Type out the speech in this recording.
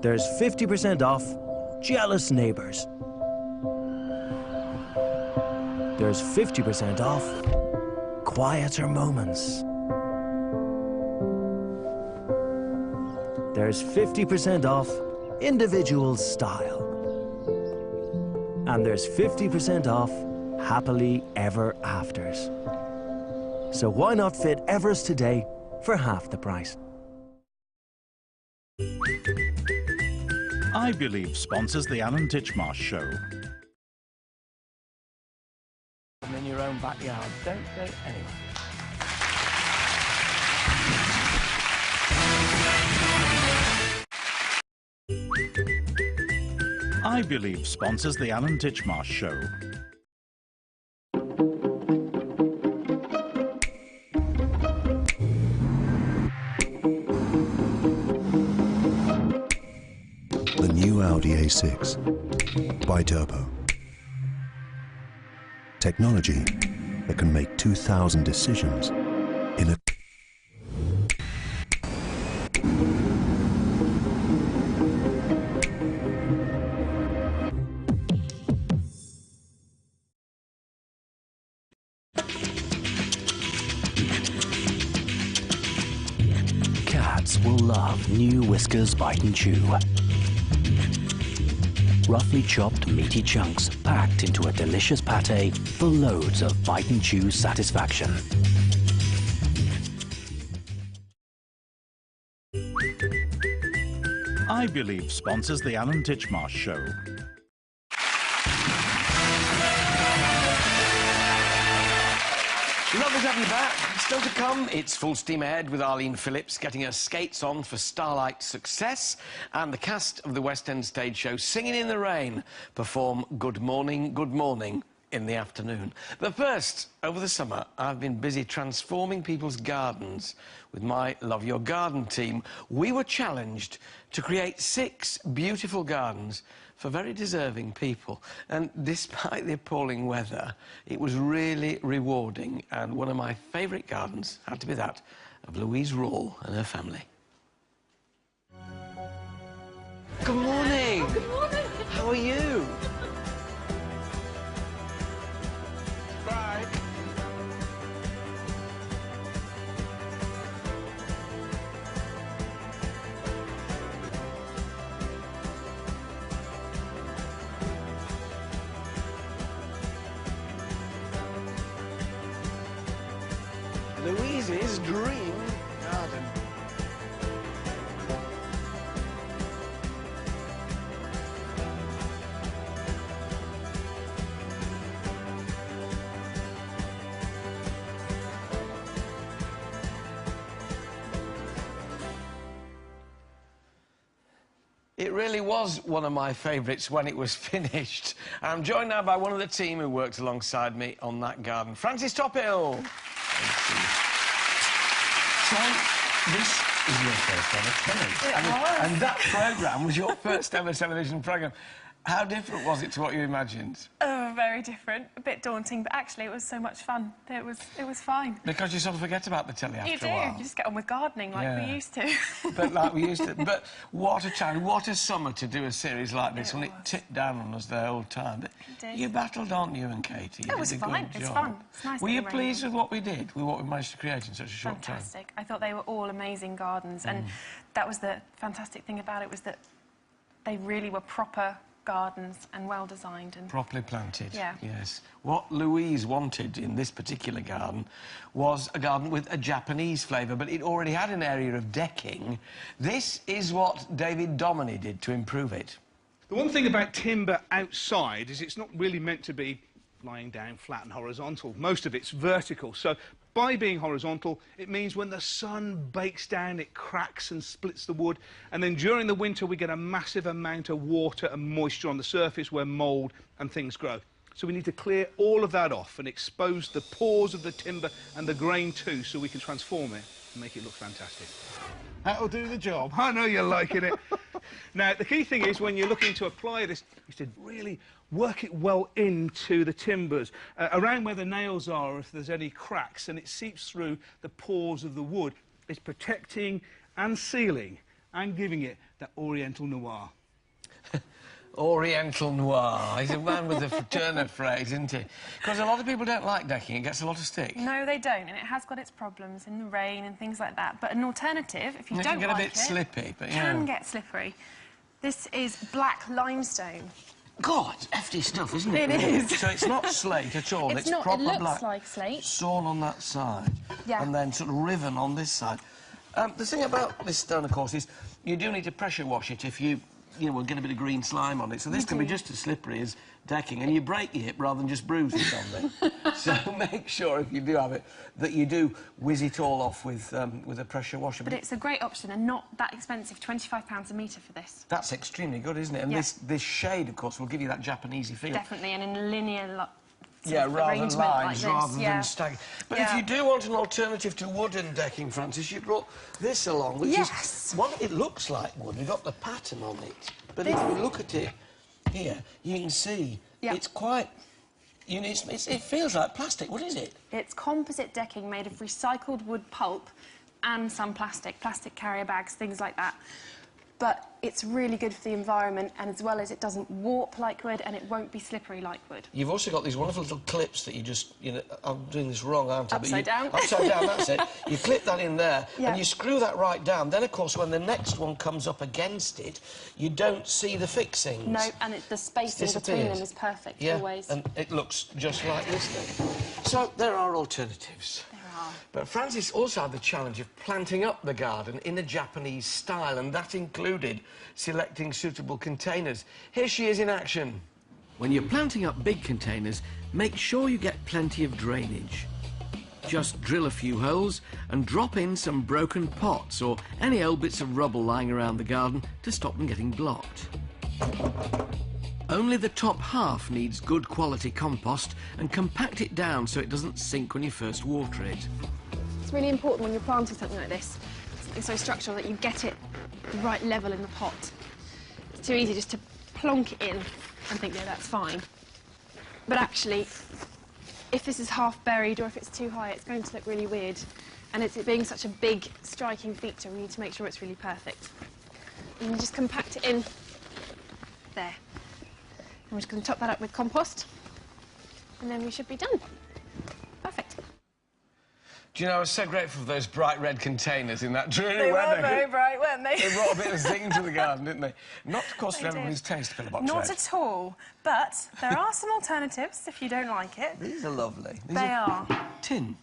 There's 50% off jealous neighbours. There's 50% off quieter moments. There's 50% off individual style. And there's 50% off happily ever afters. So why not fit Everest today for half the price? I Believe sponsors the Alan Titchmarsh Show. In your own backyard, don't go anywhere. I Believe sponsors the Alan Titchmarsh Show. The new Audi A6 Bi-Turbo. Technology that can make 2,000 decisions in a... Cats will love new Whiskas Bite and Chew. Roughly chopped meaty chunks packed into a delicious pate for loads of bite and chew satisfaction. I Believe sponsors the Alan Titchmarsh Show. Lovely to have you back. Still to come, it's Full Steam Ahead with Arlene Phillips getting her skates on for Starlight Success, and the cast of the West End stage show Singing in the Rain perform Good Morning in the afternoon. But first, over the summer, I've been busy transforming people's gardens. With my Love Your Garden team, we were challenged to create 6 beautiful gardens for very deserving people. And despite the appalling weather, it was really rewarding. And one of my favourite gardens had to be that of Louise Rawle and her family. Good morning. Oh, good morning. How are you? Bye. Louise's dream garden. It really was one of my favourites when it was finished. I'm joined now by one of the team who worked alongside me on that garden, Francis Tophill. So, this is your first ever telly. And that programme was your first ever television programme. How different was it to what you imagined? Very different, a bit daunting, but actually it was so much fun. It was fine. Because you sort of forget about the telly after a while. You do, you just get on with gardening like we used to. But like we used to. But what a challenge, what a summer to do a series like this when it tipped down on us the whole time. But you battled, aren't you and Katie? It was fine, it's fun. It's nice. Were you pleased with what we did, with what we managed to create in such a short time? Fantastic. I thought they were all amazing gardens, and that was the fantastic thing about it, was that they really were proper gardens and well designed and properly planted. Yeah. Yes. What Louise wanted in this particular garden was a garden with a Japanese flavour, but it already had an area of decking. This is what David Dominy did to improve it. The one thing about timber outside is it's not really meant to be lying down flat and horizontal. Most of it's vertical. So by being horizontal, it means when the sun bakes down, it cracks and splits the wood. And then during the winter, we get a massive amount of water and moisture on the surface where mould and things grow. So we need to clear all of that off and expose the pores of the timber and the grain too, so we can transform it and make it look fantastic. That'll do the job. I know you're liking it. Now, the key thing is when you're looking to apply this, you should really work it well into the timbers, around where the nails are, if there's any cracks, and it seeps through the pores of the wood. It's protecting and sealing and giving it that Oriental noir. Oriental noir. He's a man with a Turner phrase, isn't he? Because a lot of people don't like decking. It gets a lot of stick. No, they don't, and it has got its problems in the rain and things like that. But an alternative, if you don't like it, can get a bit slippy, but can get slippery. This is black limestone. God, it's hefty stuff, isn't it? It is. So it's not slate at all. It's not. Proper It looks black, like slate. sawn on that side, Yeah. and then sort of riven on this side. The thing about this stone, of course, is you do need to pressure wash it if you will get a bit of green slime on it. So this can be just as slippery as decking, and you break your hip rather than just bruise it on it. So make sure, if you do have it, that you do whiz it all off with a pressure washer. But it's a great option and not that expensive. £25 a metre for this. That's extremely good, isn't it? And this shade, of course, will give you that Japanesey feel. Definitely, and in a linear rather than lines, like rather than staggered. But if you do want an alternative to wooden decking, Francis, you brought this along, which is one. It looks like wood. We've got the pattern on it, but if you look at it here, you can see it's quite. It feels like plastic. What is it? It's composite decking made of recycled wood pulp and some plastic carrier bags, things like that. But it's really good for the environment, and as well as it doesn't warp like wood, and it won't be slippery like wood. You've also got these wonderful little clips that you just, I'm doing this wrong, aren't I? Upside down. Upside down, that's it. You clip that in there, Yeah. and you screw that right down. Then, of course, when the next one comes up against it, you don't see the fixings. No, and the spacing between them is perfect, always. And it looks just like this thing. So, there are alternatives. There are. But Francis also had the challenge of planting up the garden in a Japanese style, and that included selecting suitable containers. Here she is in action. When you're planting up big containers, make sure you get plenty of drainage. Just drill a few holes and drop in some broken pots or any old bits of rubble lying around the garden to stop them getting blocked. Only the top half needs good quality compost, and compact it down so it doesn't sink when you first water it. It's really important when you're planting something like this, something so structural, that you get it the right level in the pot. It's too easy just to plonk it in and think, no, that's fine. But actually, if this is half buried or if it's too high, it's going to look really weird. And it being such a big, striking feature, we need to make sure it's really perfect. And you just compact it in there. And we're just going to top that up with compost, and then we should be done. Perfect. Do you know, I was so grateful for those bright red containers in that dreary They weather. were very bright, weren't they? They brought a bit of zing to the garden, didn't they? Not, of course, for everybody's taste, Pillarbox Not Red. at all. But there are some alternatives if you don't like it. These are lovely. They are. Tin.